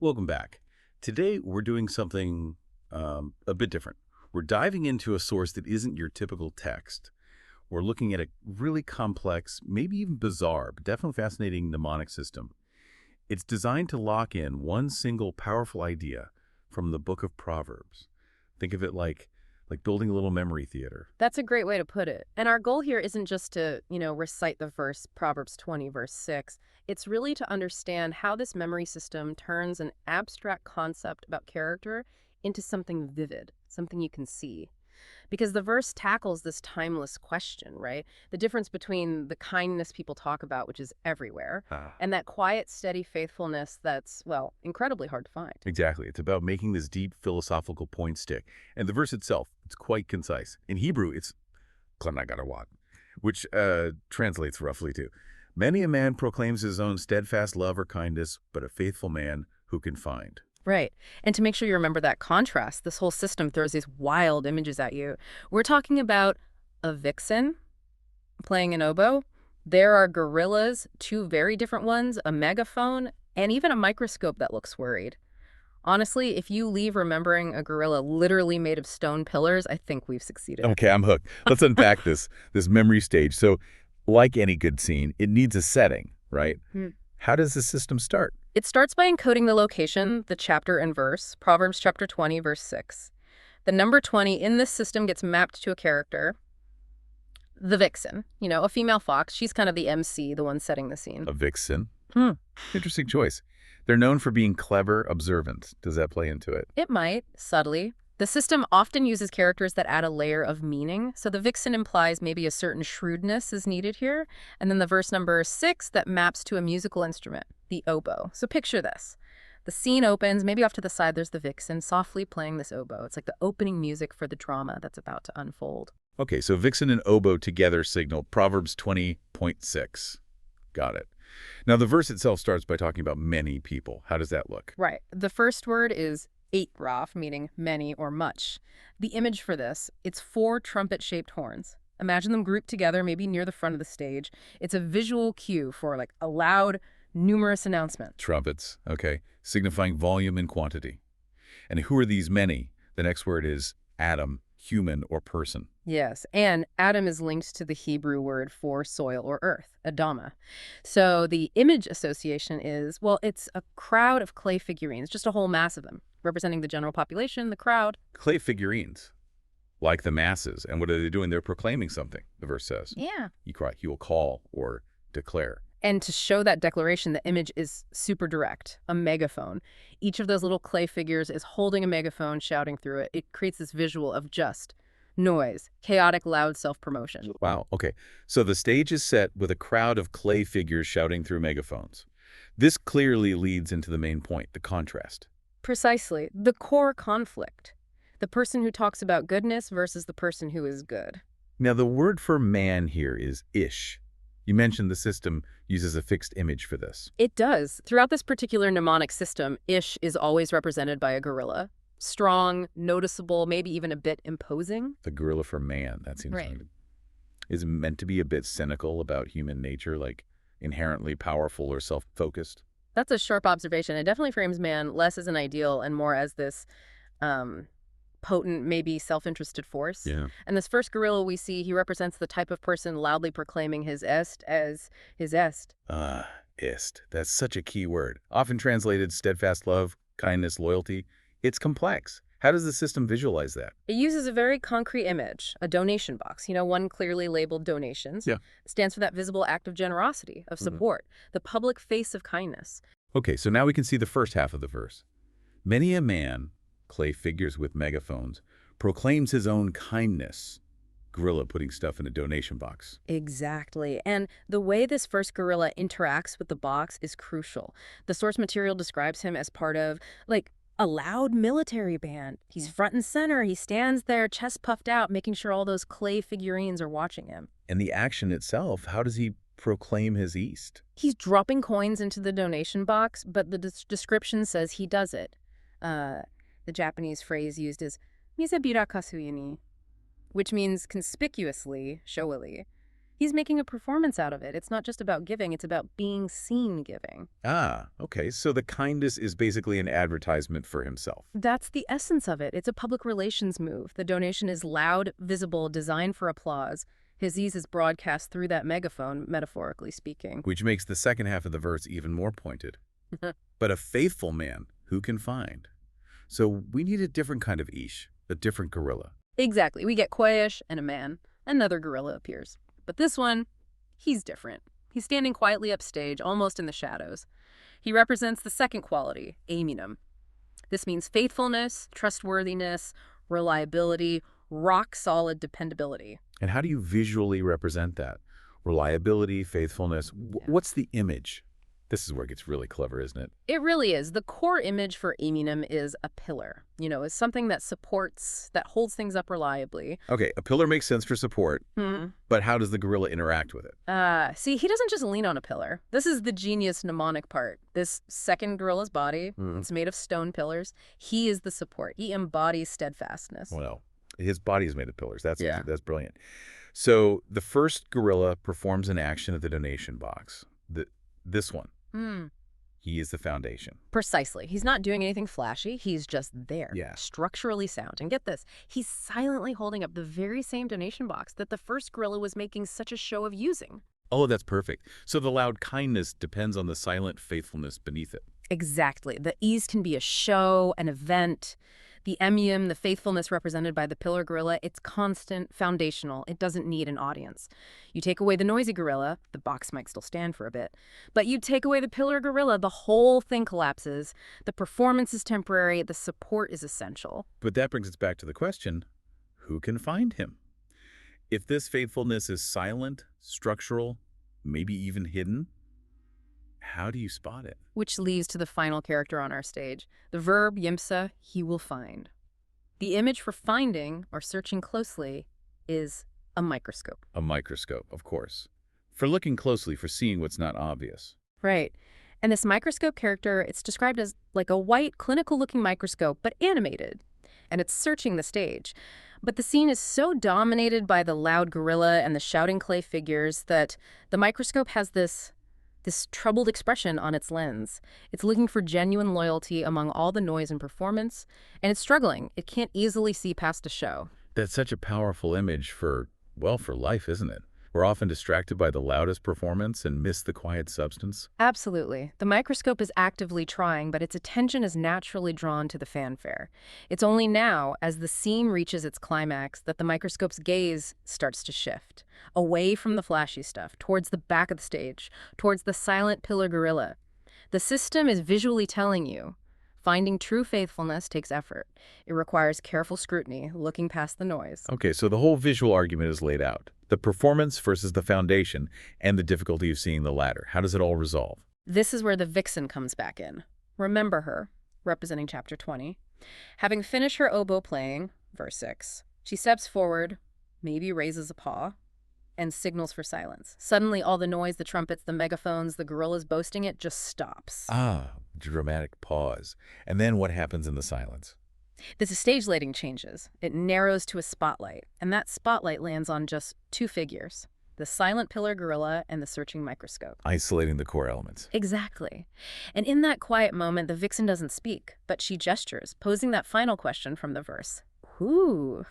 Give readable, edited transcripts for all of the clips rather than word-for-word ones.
Welcome back. Today, we're doing something a bit different. We're diving into a source that isn't your typical text. We're looking at a really complex, maybe even bizarre, but definitely fascinating mnemonic system. It's designed to lock in one single powerful idea from the book of Proverbs. Think of it like building a little memory theater. That's a great way to put it. And our goal here isn't just to, recite the verse, Proverbs 20, verse 6. It's really to understand how this memory system turns an abstract concept about character into something vivid, something you can see. Because the verse tackles this timeless question, right? The difference between the kindness people talk about, which is everywhere, Ah. and that quiet, steady faithfulness that's, well, incredibly hard to find. Exactly. It's about making this deep philosophical point stick. And the verse itself, it's quite concise. In Hebrew, it's Klanagarawat, which translates roughly to, many a man proclaims his own steadfast love or kindness, but a faithful man who can find. Right. And to make sure you remember that contrast, this whole system throws these wild images at you. We're talking about a vixen playing an oboe. There are gorillas, two very different ones, a megaphone, and even a microscope that looks worried. Honestly, if you leave remembering a gorilla literally made of stone pillars, I think we've succeeded. Okay, I'm hooked. Let's unpack this memory stage. So, like any good scene, it needs a setting, right? How does the system start? It starts by encoding the location, the chapter and verse, Proverbs chapter 20, verse 6. The number 20 in this system gets mapped to a character, the vixen, a female fox. She's kind of the MC, the one setting the scene. A vixen. Hmm. Interesting choice. They're known for being clever, observant. Does that play into it? It might, subtly. The system often uses characters that add a layer of meaning, so the vixen implies maybe a certain shrewdness is needed here, and then the verse number 6 that maps to a musical instrument, the oboe. So picture this. The scene opens, maybe off to the side there's the vixen softly playing this oboe. It's like the opening music for the drama that's about to unfold. Okay, so vixen and oboe together signal Proverbs 20.6. Got it. Now, the verse itself starts by talking about many people. How does that look? Right. The first word is eight raf, meaning many or much. The image for this, it's 4 trumpet-shaped horns. Imagine them grouped together, maybe near the front of the stage. It's a visual cue for like a loud, numerous announcement. Trumpets, okay, signifying volume and quantity. And who are these many? The next word is Adam, human or person. Yes, and Adam is linked to the Hebrew word for soil or earth, Adama. So the image association is, well, it's a crowd of clay figurines, just a whole mass of them, representing the general population, the crowd. Clay figurines, like the masses. And what are they doing? They're proclaiming something, the verse says. Yeah. He will call or declare. And to show that declaration, the image is super direct, a megaphone. Each of those little clay figures is holding a megaphone, shouting through it. It creates this visual of just noise, chaotic, loud self-promotion. Wow, okay. So the stage is set with a crowd of clay figures shouting through megaphones. This clearly leads into the main point, the contrast. Precisely. The core conflict. The person who talks about goodness versus the person who is good. Now, the word for man here is ish. You mentioned the system uses a fixed image for this. It does. Throughout this particular mnemonic system, ish is always represented by a gorilla. Strong, noticeable, maybe even a bit imposing. The gorilla for man, that seems Right. is it meant to be a bit cynical about human nature, like inherently powerful or self-focused? That's a sharp observation. It definitely frames man less as an ideal and more as this potent, maybe self-interested force. Yeah. And this first gorilla we see, he represents the type of person loudly proclaiming his est as his est. Ist. That's such a key word. Often translated steadfast love, kindness, loyalty. It's complex. How does the system visualize that? It uses a very concrete image, a donation box, one clearly labeled donations. Yeah. It stands for that visible act of generosity, of support, the public face of kindness. Okay, so now we can see the first half of the verse. Many a man, clay figures with megaphones, proclaims his own kindness. Gorilla putting stuff in a donation box. Exactly. And the way this first gorilla interacts with the box is crucial. The source material describes him as part of, a loud military band. He's front and center. He stands there, chest puffed out, making sure all those clay figurines are watching him. And the action itself, how does he proclaim his east? He's dropping coins into the donation box, but the description says he does it. The Japanese phrase used is "misabira kasuyuni," which means conspicuously, showily. He's making a performance out of it. It's not just about giving, it's about being seen giving. Ah, okay. So the kindness is basically an advertisement for himself. That's the essence of it. It's a public relations move. The donation is loud, visible, designed for applause. His ease is broadcast through that megaphone, metaphorically speaking. Which makes the second half of the verse even more pointed. But a faithful man, who can find? So we need a different kind of ish, a different gorilla. Exactly. We get Quayish and a man. Another gorilla appears. But this one, he's different. He's standing quietly upstage, almost in the shadows. He represents the second quality, aminum. This means faithfulness, trustworthiness, reliability, rock-solid dependability. And how do you visually represent that? Reliability, faithfulness. What's the image? This is where it gets really clever, isn't it? It really is. The core image for aminum is a pillar, is something that supports, that holds things up reliably. Okay, a pillar makes sense for support, but how does the gorilla interact with it? See, he doesn't just lean on a pillar. This is the genius mnemonic part. This second gorilla's body, it's made of stone pillars. He is the support. He embodies steadfastness. Well, his body is made of pillars. That's brilliant. So the first gorilla performs an action at the donation box. This one. He is the foundation. Precisely. He's not doing anything flashy. He's just there. Yeah. Structurally sound. And get this, he's silently holding up the very same donation box that the first gorilla was making such a show of using. Oh, that's perfect. So the loud kindness depends on the silent faithfulness beneath it. Exactly. The ease can be a show, an event. The emium, the faithfulness represented by the pillar gorilla, it's constant, foundational. It doesn't need an audience. You take away the noisy gorilla, the box might still stand for a bit, but you take away the pillar gorilla, the whole thing collapses. The performance is temporary, the support is essential. But that brings us back to the question, who can find him? If this faithfulness is silent, structural, maybe even hidden, how do you spot it? Which leads to the final character on our stage. The verb, yimsa, he will find. The image for finding, or searching closely, is a microscope. A microscope, of course. For looking closely, for seeing what's not obvious. Right. And this microscope character, it's described as like a white, clinical-looking microscope, but animated. And it's searching the stage. But the scene is so dominated by the loud gorilla and the shouting clay figures that the microscope has this troubled expression on its lens. It's looking for genuine loyalty among all the noise and performance, and it's struggling. It can't easily see past a show. That's such a powerful image for life, isn't it? We're often distracted by the loudest performance and miss the quiet substance. Absolutely. The microscope is actively trying, but its attention is naturally drawn to the fanfare. It's only now, as the scene reaches its climax, that the microscope's gaze starts to shift, away from the flashy stuff, towards the back of the stage, towards the silent pillar gorilla. The system is visually telling you, finding true faithfulness takes effort. It requires careful scrutiny, looking past the noise. Okay, so the whole visual argument is laid out. The performance versus the foundation, and the difficulty of seeing the latter. How does it all resolve? This is where the vixen comes back in. Remember her, representing chapter 20. Having finished her oboe playing, verse 6, she steps forward, maybe raises a paw, and signals for silence. Suddenly, all the noise, the trumpets, the megaphones, the gorillas boasting it, just stops. Ah, dramatic pause. And then what happens in the silence? The stage lighting changes. It narrows to a spotlight, and that spotlight lands on just two figures, the silent pillar gorilla and the searching microscope. Isolating the core elements. Exactly. And in that quiet moment, the vixen doesn't speak, but she gestures, posing that final question from the verse. Who?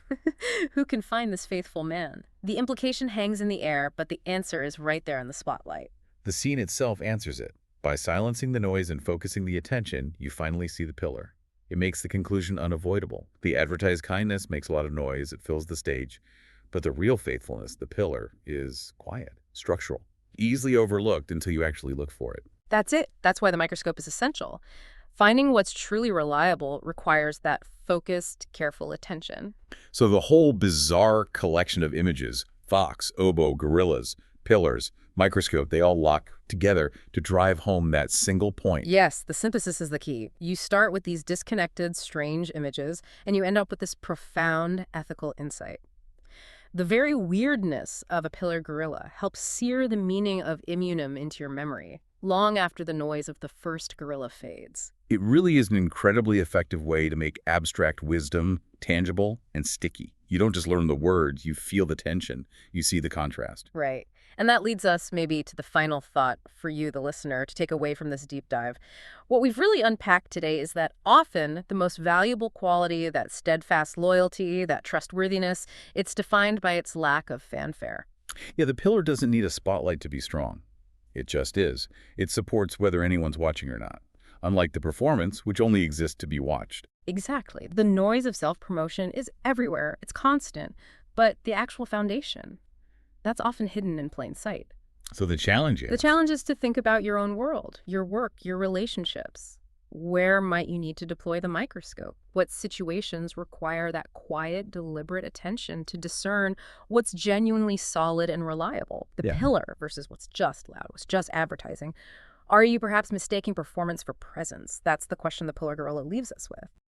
Who can find this faithful man? The implication hangs in the air, but the answer is right there in the spotlight. The scene itself answers it. By silencing the noise and focusing the attention, you finally see the pillar. It makes the conclusion unavoidable. The advertised kindness makes a lot of noise, it fills the stage. But the real faithfulness, the pillar, is quiet, structural, easily overlooked until you actually look for it. That's it. That's why the microscope is essential. Finding what's truly reliable requires that focused, careful attention. So the whole bizarre collection of images, fox, oboe, gorillas, pillars, microscope, they all lock together to drive home that single point. Yes, the synthesis is the key. You start with these disconnected, strange images, and you end up with this profound ethical insight. The very weirdness of a pillar gorilla helps sear the meaning of immunum into your memory, long after the noise of the first gorilla fades. It really is an incredibly effective way to make abstract wisdom tangible and sticky. You don't just learn the words, you feel the tension, you see the contrast. Right. And that leads us maybe to the final thought for you, the listener, to take away from this deep dive. What we've really unpacked today is that often the most valuable quality, that steadfast loyalty, that trustworthiness, it's defined by its lack of fanfare. Yeah, the pillar doesn't need a spotlight to be strong. It just is. It supports whether anyone's watching or not, unlike the performance, which only exists to be watched. Exactly. The noise of self-promotion is everywhere. It's constant. But the actual foundation, that's often hidden in plain sight. So the challenge The is, challenge is to think about your own world, your work, your relationships. Where might you need to deploy the microscope? What situations require that quiet, deliberate attention to discern what's genuinely solid and reliable? The yeah, pillar versus what's just loud, what's just advertising. Are you perhaps mistaking performance for presence? That's the question the Pillar Gorilla leaves us with.